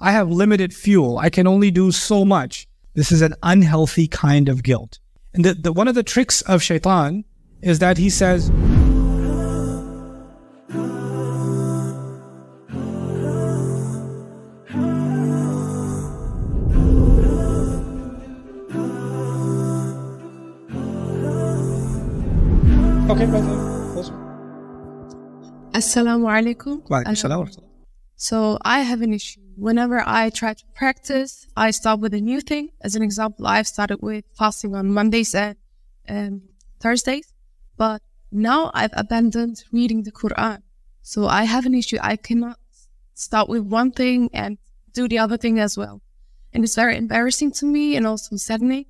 I have limited fuel. I can only do so much. This is an unhealthy kind of guilt. And one of the tricks of shaitan is that he says, okay, Assalamu alaikum. Wa alaikum salam. So I have an issue. Whenever I try to practice, I start with a new thing. As an example, I've started with fasting on Mondays and Thursdays. But now I've abandoned reading the Quran. So I have an issue. I cannot start with one thing and do the other thing as well. And it's very embarrassing to me and also saddening.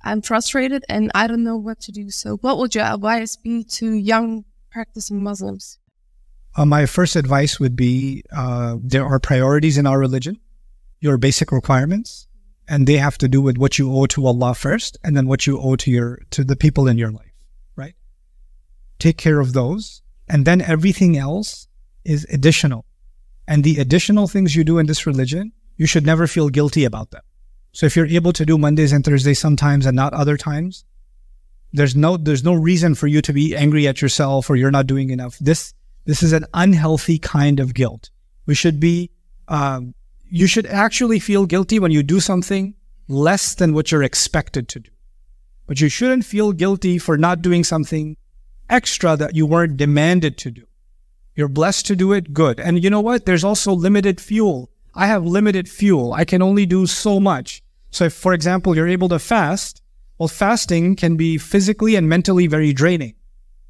I'm frustrated and I don't know what to do. So what would your advice be to young practicing Muslims? My first advice would be, there are priorities in our religion, your basic requirements, and they have to do with what you owe to Allah first, and then what you owe to the people in your life, right? Take care of those, and then everything else is additional. And the additional things you do in this religion, you should never feel guilty about them. So if you're able to do Mondays and Thursdays sometimes and not other times, there's no reason for you to be angry at yourself or you're not doing enough. This is an unhealthy kind of guilt. We should be, you should actually feel guilty when you do something less than what you're expected to do. But you shouldn't feel guilty for not doing something extra that you weren't demanded to do. You're blessed to do it, good. And you know what? There's also limited fuel. I have limited fuel. I can only do so much. So if, for example, you're able to fast, well, fasting can be physically and mentally very draining,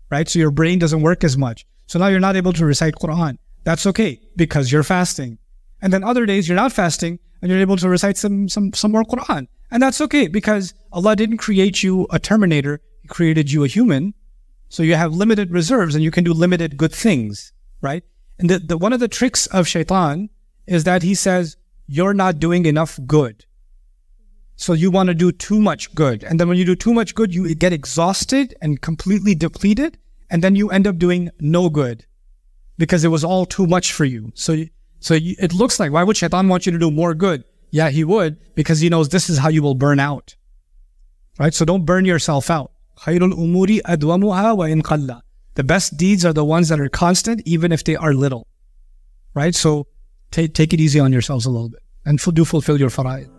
right? So your brain doesn't work as much. So now you're not able to recite Quran. That's okay because you're fasting. And then other days you're not fasting and you're able to recite some more Quran. And that's okay because Allah didn't create you a Terminator. He created you a human. So you have limited reserves and you can do limited good things, right? And one of the tricks of shaitan is that he says, you're not doing enough good. So you want to do too much good. And then when you do too much good, you get exhausted and completely depleted. And then you end up doing no good because it was all too much for you. So it looks like, why would shaitan want you to do more good? Yeah, he would, because he knows this is how you will burn out, right? So don't burn yourself out. خَيْرُ الْأُمُورِ أَدْوَمُهَا وَإِنْ قَلَّ. The best deeds are the ones that are constant, even if they are little, right? So take it easy on yourselves a little bit and do fulfill your fara'id.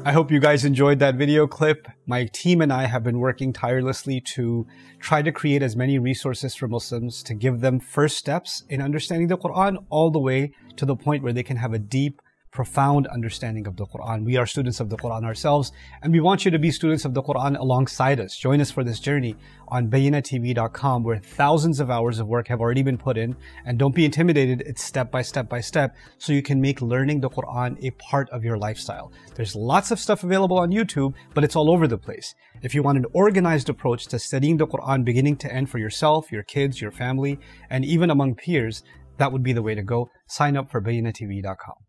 I hope you guys enjoyed that video clip. My team and I have been working tirelessly to try to create as many resources for Muslims to give them first steps in understanding the Quran all the way to the point where they can have a deep, profound understanding of the Quran. We are students of the Quran ourselves, and we want you to be students of the Quran alongside us. Join us for this journey on bayyinatv.com, where thousands of hours of work have already been put in. And don't be intimidated, it's step by step by step, so you can make learning the Quran a part of your lifestyle. There's lots of stuff available on YouTube, but it's all over the place. If you want an organized approach to studying the Quran beginning to end for yourself, your kids, your family, and even among peers, that would be the way to go. Sign up for bayyinatv.com.